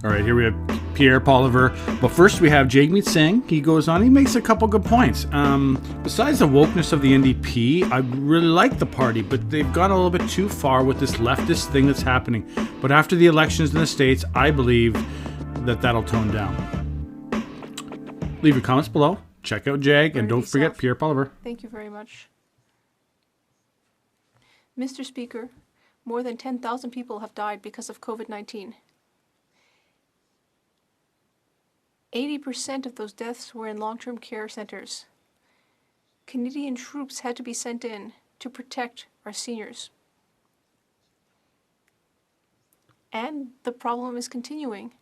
All right, here we have Pierre Poilievre. But first we have Jagmeet Singh. He goes on, he makes a couple good points. Besides the wokeness of the NDP, I really like the party, but they've gone a little bit too far with this leftist thing that's happening. But after the elections in the States, I believe that that'll tone down. Leave your comments below. Check out Jag, and don't forget Pierre Poilievre. Thank you very much. Mr. Speaker, more than 10,000 people have died because of COVID-19. 80% of those deaths were in long-term care centers. Canadian troops had to be sent in to protect our seniors. And the problem is continuing.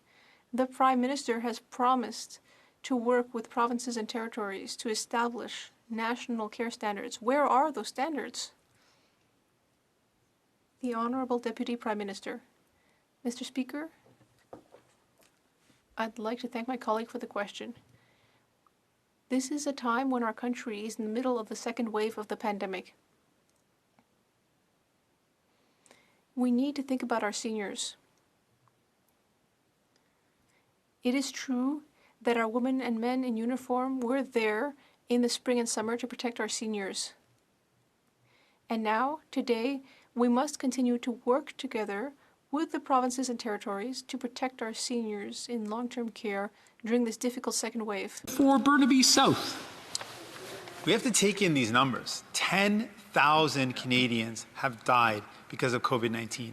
The Prime Minister has promised to work with provinces and territories to establish national care standards. Where are those standards? The Honourable Deputy Prime Minister. Mr. Speaker, I'd like to thank my colleague for the question. This is a time when our country is in the middle of the second wave of the pandemic. We need to think about our seniors. It is true that our women and men in uniform were there in the spring and summer to protect our seniors. And now, today, we must continue to work together with the provinces and territories to protect our seniors in long-term care during this difficult second wave. For Burnaby South. We have to take in these numbers. 10,000 Canadians have died because of COVID-19.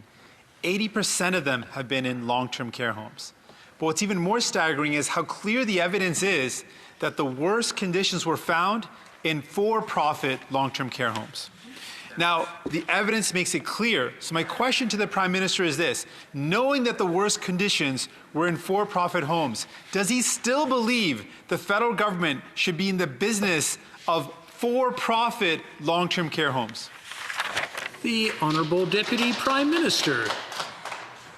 80% of them have been in long-term care homes. But what's even more staggering is how clear the evidence is that the worst conditions were found in for-profit long-term care homes. Now, the evidence makes it clear. So my question to the Prime Minister is this. Knowing that the worst conditions were in for-profit homes, does he still believe the federal government should be in the business of for-profit long-term care homes? The Honourable Deputy Prime Minister.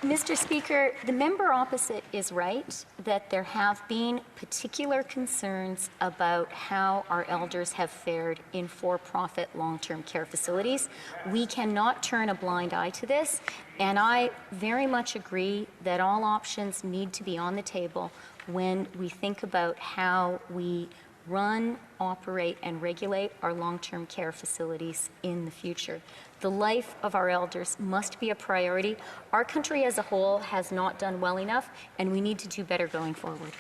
Mr. Speaker, the member opposite is right that there have been particular concerns about how our elders have fared in for-profit long-term care facilities. We cannot turn a blind eye to this, and I very much agree that all options need to be on the table when we think about how we run, operate, and regulate our long-term care facilities in the future. The life of our elders must be a priority. Our country as a whole has not done well enough, and we need to do better going forward.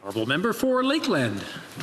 Honourable Member for Lakeland.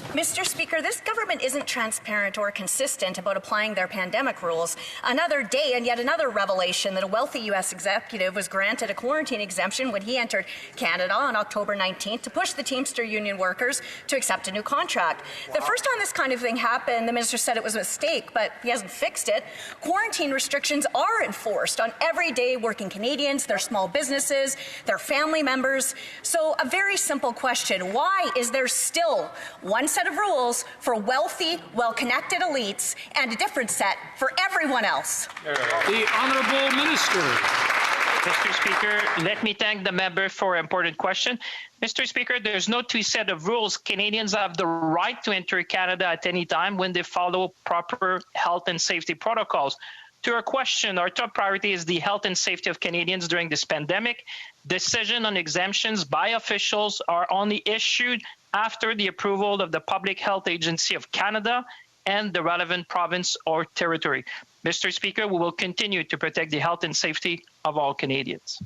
Mr. Speaker, this government isn't transparent or consistent about applying their pandemic rules. Another day and yet another revelation that a wealthy U.S. executive was granted a quarantine exemption when he entered Canada on October 19th to push the Teamster union workers to accept a new contract. The first time this kind of thing happened, the minister said it was a mistake, but he hasn't fixed it. Quarantine restrictions are enforced on everyday working Canadians, their small businesses, their family members. So a very simple question. Why is there still one set of rules for wealthy, well-connected elites and a different set for everyone else? The Honourable Minister. Mr. Speaker, let me thank the member for an important question. Mr. Speaker, there's no two set of rules. Canadians have the right to enter Canada at any time when they follow proper health and safety protocols. To our question, our top priority is the health and safety of Canadians during this pandemic. Decisions on exemptions by officials are only issued after the approval of the Public Health Agency of Canada and the relevant province or territory. Mr. Speaker, we will continue to protect the health and safety of all Canadians.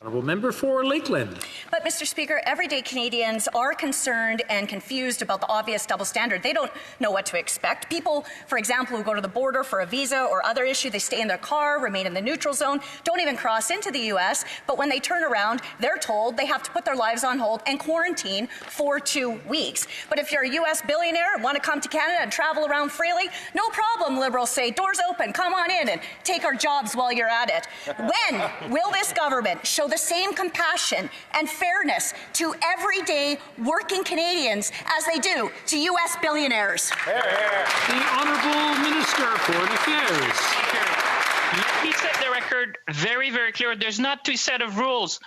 Honourable Member for Lakeland. But, Mr. Speaker, everyday Canadians are concerned and confused about the obvious double standard. They don't know what to expect. People, for example, who go to the border for a visa or other issue, they stay in their car, remain in the neutral zone, don't even cross into the U.S., but when they turn around, they're told they have to put their lives on hold and quarantine for 2 weeks. But if you're a U.S. billionaire and want to come to Canada and travel around freely, no problem, Liberals say. Doors open, come on in and take our jobs while you're at it. When will this government show the same compassion and fairness to everyday working Canadians as they do to U.S. billionaires? The Honourable Minister for Foreign Affairs. He set the record very, very clear. There's not two set of rules.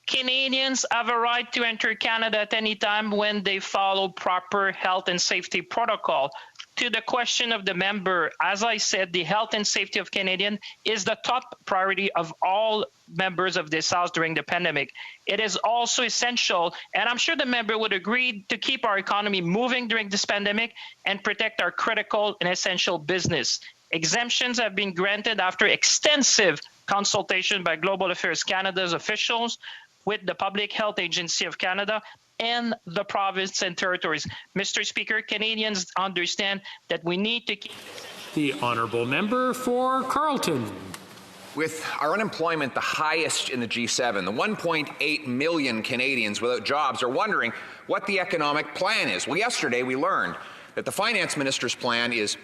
Canadians have a right to enter Canada at any time when they follow proper health and safety protocol. to the question of the member, as I said, the health and safety of Canadians is the top priority of all members of this House during the pandemic. It is also essential, and I'm sure the member would agree, to keep our economy moving during this pandemic and protect our critical and essential business. Exemptions have been granted after extensive consultation by Global Affairs Canada's officials with the Public Health Agency of Canada and the province and territories. Mr. Speaker, Canadians understand that we need to keep... The honourable member for Carleton. With our unemployment the highest in the G7, the 1.8 million Canadians without jobs are wondering what the economic plan is. Well, yesterday we learned that the finance minister's plan is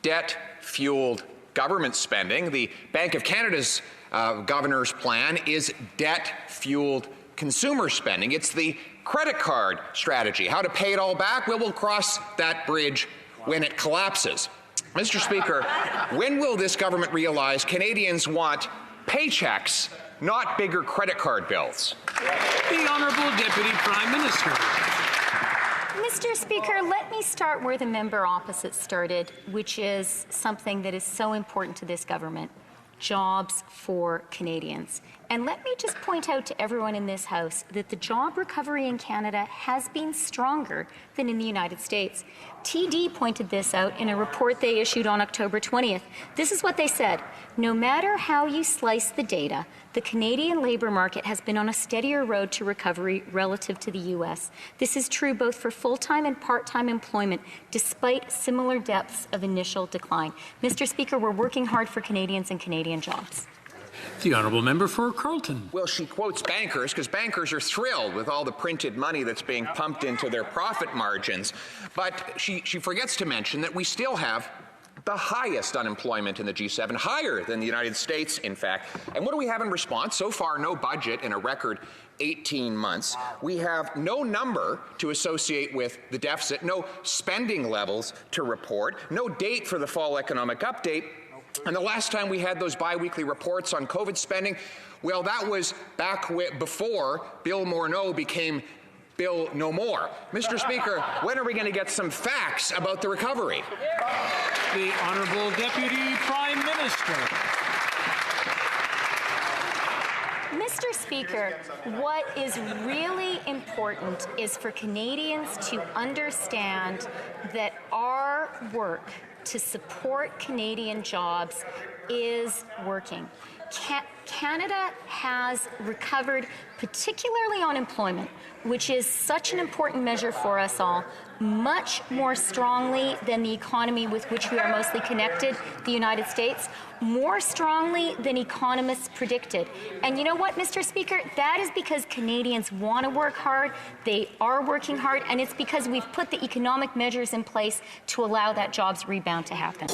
debt-fueled government spending. The Bank of Canada's governor's plan is debt-fueled consumer spending. It's the credit card strategy. How to pay it all back? Well, we'll cross that bridge when it collapses. Mr. Speaker, when will this government realize Canadians want paychecks, not bigger credit card bills? The Honourable Deputy Prime Minister. Mr. Speaker, let me start where the member opposite started, which is something that is so important to this government: jobs for Canadians. And let me just point out to everyone in this House that the job recovery in Canada has been stronger than in the United States. TD pointed this out in a report they issued on October 20th. This is what they said: no matter how you slice the data, the Canadian labour market has been on a steadier road to recovery relative to the U.S. This is true both for full-time and part-time employment, despite similar depths of initial decline. Mr. Speaker, we're working hard for Canadians and Canadian jobs. The honourable member for Carleton. Well, she quotes bankers because bankers are thrilled with all the printed money that's being pumped into their profit margins. But she forgets to mention that we still have the highest unemployment in the G7, higher than the United States, in fact. And what do we have in response? So far, no budget in a record 18 months. We have no number to associate with the deficit, no spending levels to report, no date for the fall economic update. And the last time we had those bi-weekly reports on COVID spending, well, that was back before Bill Morneau became Bill No More. Mr. Speaker, when are we going to get some facts about the recovery? The Honourable Deputy Prime Minister. Mr. Speaker, what is really important is for Canadians to understand that our work to support Canadian jobs is working. Canada has recovered, particularly on employment, which is such an important measure for us all, much more strongly than the economy with which we are mostly connected, the United States, more strongly than economists predicted. And you know what, Mr. Speaker? That is because Canadians want to work hard, they are working hard, and it's because we've put the economic measures in place to allow that jobs rebound to happen.